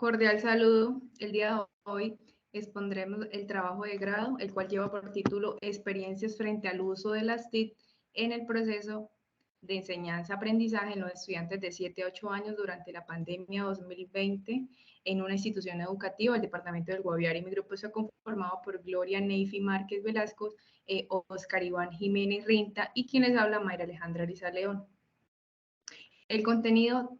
Cordial saludo. El día de hoy expondremos el trabajo de grado, el cual lleva por título Experiencias frente al uso de las TIC en el proceso de enseñanza-aprendizaje en los estudiantes de 7 a 8 años durante la pandemia 2020 en una institución educativa, el Departamento del Guaviare. Y mi grupo está conformado por Gloria Neyfi Márquez Velasco, Oscar Iván Jiménez Rinta y quien les habla, Mayra Alejandra Ariza León. El contenido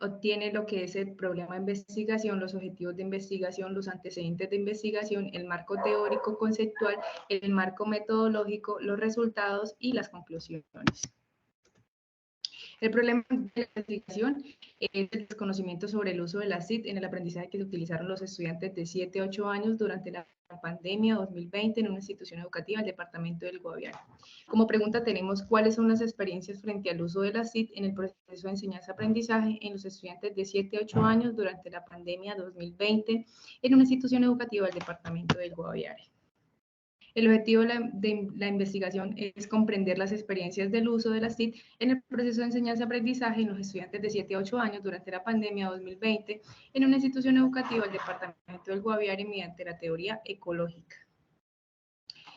obtiene lo que es el problema de investigación, los objetivos de investigación, los antecedentes de investigación, el marco teórico conceptual, el marco metodológico, los resultados y las conclusiones. El problema de la investigación es el desconocimiento sobre el uso de la CIT en el aprendizaje que se utilizaron los estudiantes de 7 a 8 años durante la pandemia 2020 en una institución educativa, el departamento del Guaviare. Como pregunta tenemos cuáles son las experiencias frente al uso de la CIT en el proceso de enseñanza-aprendizaje en los estudiantes de 7 a 8 años durante la pandemia 2020 en una institución educativa del departamento del Guaviare. El objetivo de la investigación es comprender las experiencias del uso de las TIC en el proceso de enseñanza-aprendizaje en los estudiantes de 7 a 8 años durante la pandemia 2020 en una institución educativa del departamento del Guaviare mediante la teoría ecológica.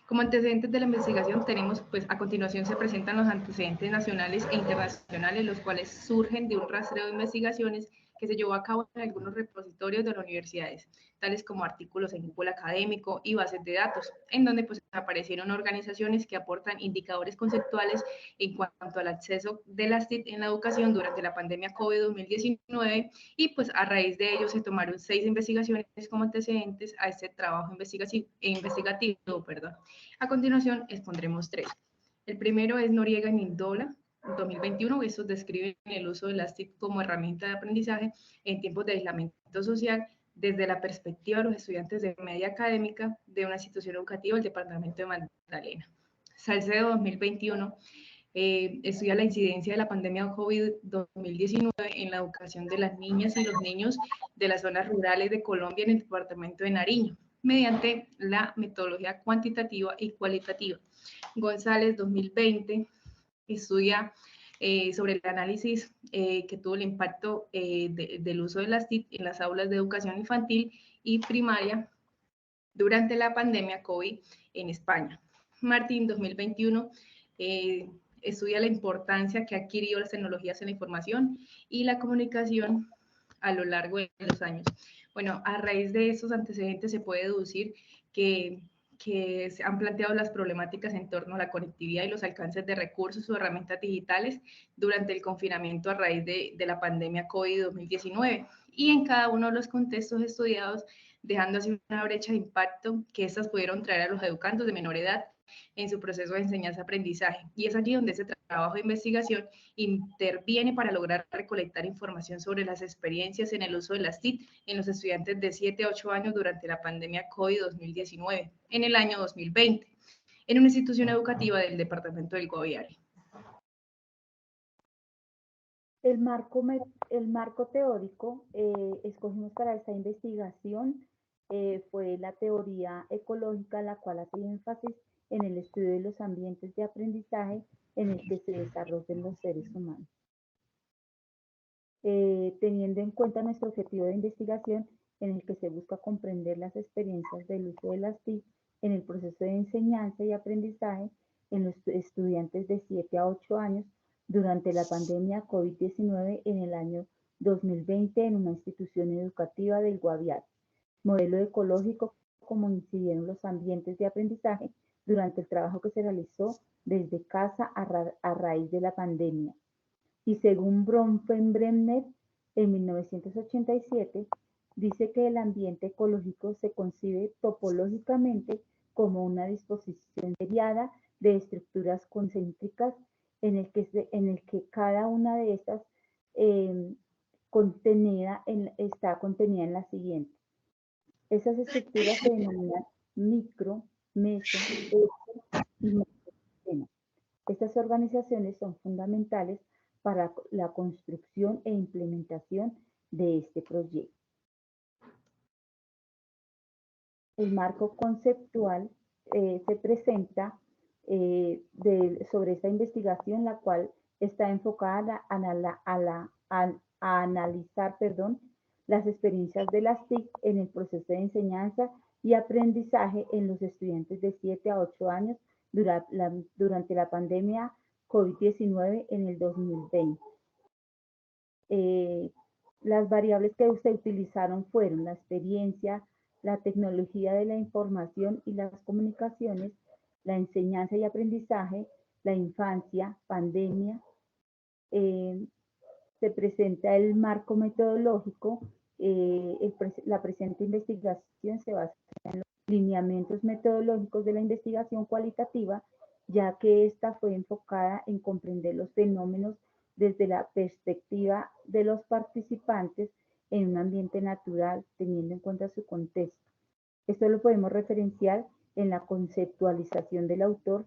Como antecedentes de la investigación tenemos, pues a continuación se presentan los antecedentes nacionales e internacionales, los cuales surgen de un rastreo de investigaciones que se llevó a cabo en algunos repositorios de las universidades, tales como artículos en Google Académico y bases de datos, en donde pues aparecieron organizaciones que aportan indicadores conceptuales en cuanto al acceso de las TIC en la educación durante la pandemia COVID-2019 y pues a raíz de ello se tomaron 6 investigaciones como antecedentes a este trabajo investigativo. A continuación expondremos 3. El primero es Noriega y Mindola, 2021. Estos describen el uso de las TIC como herramienta de aprendizaje en tiempos de aislamiento social desde la perspectiva de los estudiantes de media académica de una institución educativa del departamento de Magdalena. Salcedo, 2021. Estudia la incidencia de la pandemia COVID-2019 en la educación de las niñas y los niños de las zonas rurales de Colombia en el departamento de Nariño, mediante la metodología cuantitativa y cualitativa. González, 2020, estudia sobre el análisis que tuvo el impacto del uso de las TIC en las aulas de educación infantil y primaria durante la pandemia COVID en España. Martín, 2021, estudia la importancia que ha adquirido las tecnologías en la información y la comunicación a lo largo de los años. Bueno, a raíz de estos antecedentes se puede deducir que se han planteado las problemáticas en torno a la conectividad y los alcances de recursos o herramientas digitales durante el confinamiento a raíz de la pandemia COVID-2019 y en cada uno de los contextos estudiados, dejando así una brecha de impacto que estas pudieron traer a los educandos de menor edad en su proceso de enseñanza-aprendizaje. Y es allí donde ese trabajo de investigación interviene para lograr recolectar información sobre las experiencias en el uso de las TIC en los estudiantes de 7 a 8 años durante la pandemia COVID-2019, en el año 2020, en una institución educativa del departamento del Guaviare. El marco teórico escogimos para esta investigación fue la teoría ecológica, la cual hace énfasis en el estudio de los ambientes de aprendizaje en el que se desarrollan los seres humanos. Teniendo en cuenta nuestro objetivo de investigación en el que se busca comprender las experiencias del uso de las TIC en el proceso de enseñanza y aprendizaje en los estudiantes de 7 a 8 años durante la pandemia COVID-19 en el año 2020 en una institución educativa del Guaviare. Modelo ecológico, cómo incidieron los ambientes de aprendizaje durante el trabajo que se realizó desde casa a raíz de la pandemia. Y según Bronfenbrenner, en 1987, dice que el ambiente ecológico se concibe topológicamente como una disposición seriada de estructuras concéntricas en el que cada una de estas está contenida en la siguiente. Esas estructuras se denominan micro, meso, exo y macrosistemas. Estas organizaciones son fundamentales para la construcción e implementación de este proyecto. El marco conceptual se presenta sobre esta investigación, la cual está enfocada a analizar las experiencias de las TIC en el proceso de enseñanza y aprendizaje en los estudiantes de 7 a 8 años durante la pandemia COVID-19 en el 2020. Las variables que se utilizaron fueron la experiencia, la tecnología de la información y las comunicaciones, la enseñanza y aprendizaje, la infancia, pandemia. Se presenta el marco metodológico. La presente investigación se basa en los lineamientos metodológicos de la investigación cualitativa, ya que esta fue enfocada en comprender los fenómenos desde la perspectiva de los participantes en un ambiente natural, teniendo en cuenta su contexto. Esto lo podemos referenciar en la conceptualización del autor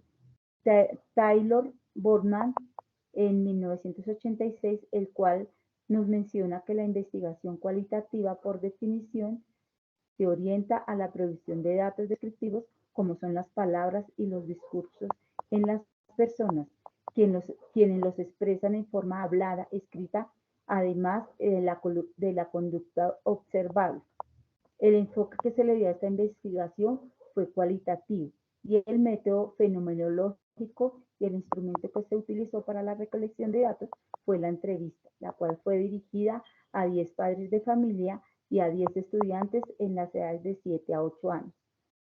Taylor Borman en 1986, el cual nos menciona que la investigación cualitativa, por definición, se orienta a la producción de datos descriptivos como son las palabras y los discursos en las personas, quienes los expresan en forma hablada, escrita, además de la conducta observable. El enfoque que se le dio a esta investigación fue cualitativo y el método fenomenológico y el instrumento que se utilizó para la recolección de datos fue la entrevista, la cual fue dirigida a 10 padres de familia y a 10 estudiantes en las edades de 7 a 8 años.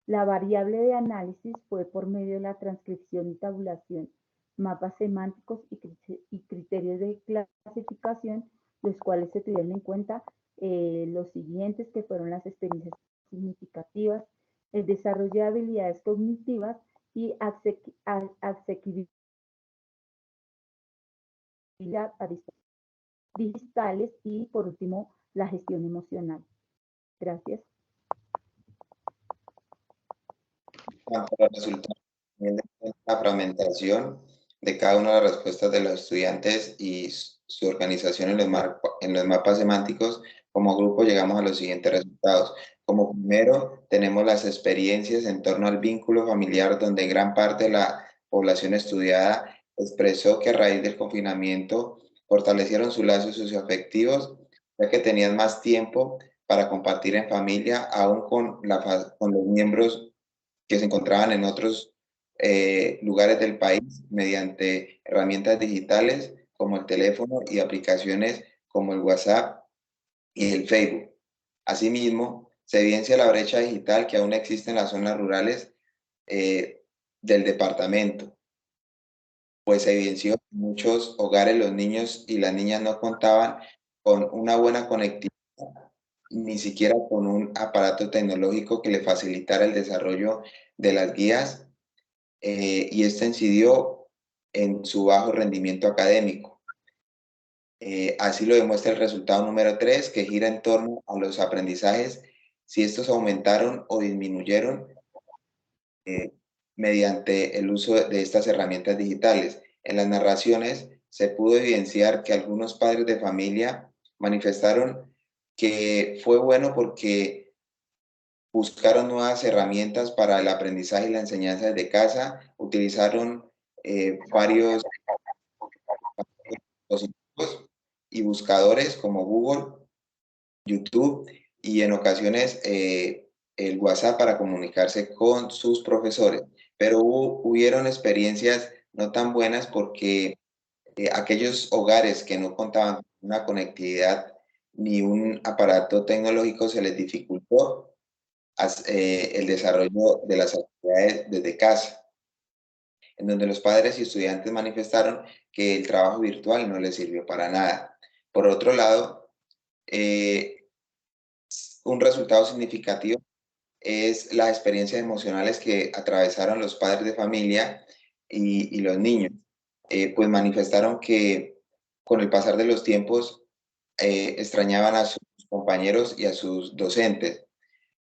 La variable de análisis fue por medio de la transcripción y tabulación, mapas semánticos y criterios de clasificación, los cuales se tuvieron en cuenta los siguientes, que fueron las experiencias significativas, el desarrollo de habilidades cognitivas y asequibilidad a digitales y, por último, la gestión emocional. Gracias. Cuanto a los resultados, la fragmentación de cada una de las respuestas de los estudiantes y su organización en los mapas semánticos, como grupo llegamos a los siguientes resultados. Como primero, tenemos las experiencias en torno al vínculo familiar, donde gran parte de la población estudiada expresó que a raíz del confinamiento fortalecieron sus lazos socioafectivos, ya que tenían más tiempo para compartir en familia, aún con los miembros que se encontraban en otros lugares del país mediante herramientas digitales como el teléfono y aplicaciones como el WhatsApp y el Facebook. Asimismo, se evidencia la brecha digital que aún existe en las zonas rurales del departamento, pues se evidenció que en muchos hogares los niños y las niñas no contaban con una buena conectividad, ni siquiera con un aparato tecnológico que le facilitara el desarrollo de las guías, y esto incidió en su bajo rendimiento académico. Así lo demuestra el resultado número 3, que gira en torno a los aprendizajes, si estos aumentaron o disminuyeron mediante el uso de estas herramientas digitales. En las narraciones se pudo evidenciar que algunos padres de familia manifestaron que fue bueno porque buscaron nuevas herramientas para el aprendizaje y la enseñanza desde casa, utilizaron varios dispositivos y buscadores como Google, YouTube y en ocasiones el WhatsApp para comunicarse con sus profesores. Pero hubieron experiencias no tan buenas porque aquellos hogares que no contaban con una conectividad ni un aparato tecnológico se les dificultó el desarrollo de las actividades desde casa, en donde los padres y estudiantes manifestaron que el trabajo virtual no les sirvió para nada. Por otro lado, un resultado significativo es las experiencias emocionales que atravesaron los padres de familia y los niños, pues manifestaron que con el pasar de los tiempos extrañaban a sus compañeros y a sus docentes.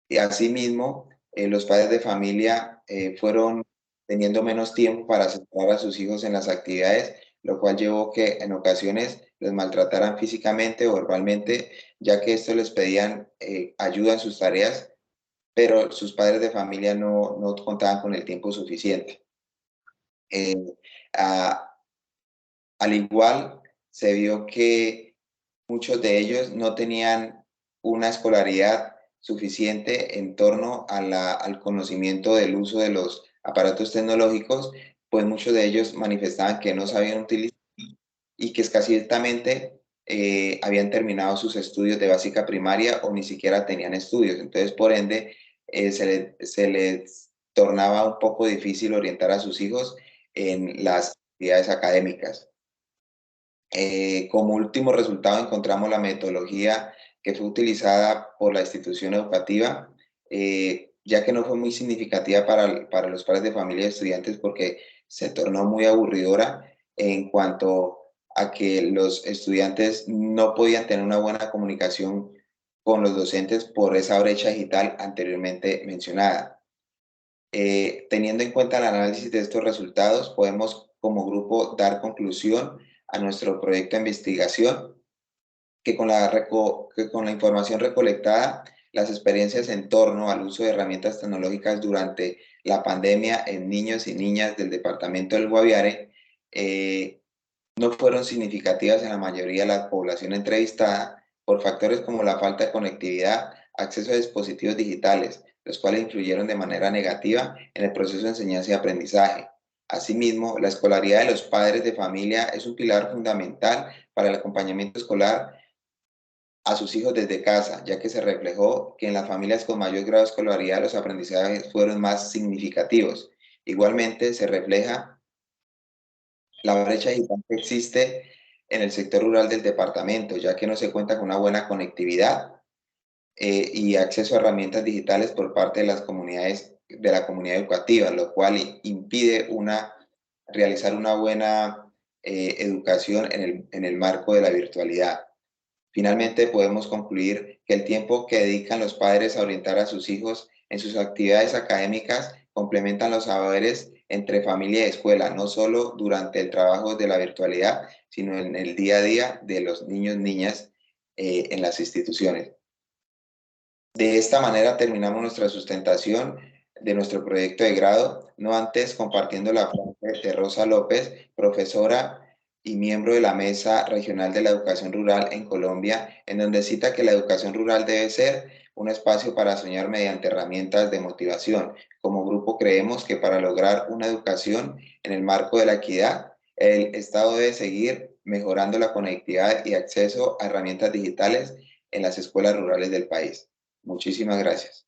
Y asimismo, los padres de familia fueron teniendo menos tiempo para centrar a sus hijos en las actividades, lo cual llevó que en ocasiones les maltrataran físicamente o verbalmente, ya que estos les pedían ayuda en sus tareas, pero sus padres de familia no contaban con el tiempo suficiente. Al igual, se vio que muchos de ellos no tenían una escolaridad suficiente en torno al conocimiento del uso de los aparatos tecnológicos, pues muchos de ellos manifestaban que no sabían utilizar y que escasamente habían terminado sus estudios de básica primaria o ni siquiera tenían estudios. Entonces, por ende, se les tornaba un poco difícil orientar a sus hijos en las actividades académicas. Como último resultado encontramos la metodología que fue utilizada por la institución educativa, ya que no fue muy significativa para los padres de familia y estudiantes porque se tornó muy aburridora en cuanto a que los estudiantes no podían tener una buena comunicación con los docentes por esa brecha digital anteriormente mencionada. Teniendo en cuenta el análisis de estos resultados, podemos como grupo dar conclusión a nuestro proyecto de investigación, que con la información recolectada, las experiencias en torno al uso de herramientas tecnológicas durante la pandemia en niños y niñas del departamento del Guaviare no fueron significativas en la mayoría de la población entrevistada por factores como la falta de conectividad, acceso a dispositivos digitales, los cuales influyeron de manera negativa en el proceso de enseñanza y aprendizaje. Asimismo, la escolaridad de los padres de familia es un pilar fundamental para el acompañamiento escolar a sus hijos desde casa, ya que se reflejó que en las familias con mayor grado de escolaridad los aprendizajes fueron más significativos. Igualmente, se refleja la brecha digital que existe en el sector rural del departamento, ya que no se cuenta con una buena conectividad y acceso a herramientas digitales por parte de las comunidades, de la comunidad educativa, lo cual impide realizar una buena educación en el marco de la virtualidad. Finalmente, podemos concluir que el tiempo que dedican los padres a orientar a sus hijos en sus actividades académicas complementan los saberes entre familia y escuela, no solo durante el trabajo de la virtualidad, sino en el día a día de los niños y niñas en las instituciones. De esta manera terminamos nuestra sustentación de nuestro proyecto de grado, no antes compartiendo la frase de Rosa López, profesora y miembro de la Mesa Regional de la Educación Rural en Colombia, en donde cita que la educación rural debe ser un espacio para soñar mediante herramientas de motivación. Como grupo creemos que para lograr una educación en el marco de la equidad, el Estado debe seguir mejorando la conectividad y acceso a herramientas digitales en las escuelas rurales del país. Muchísimas gracias.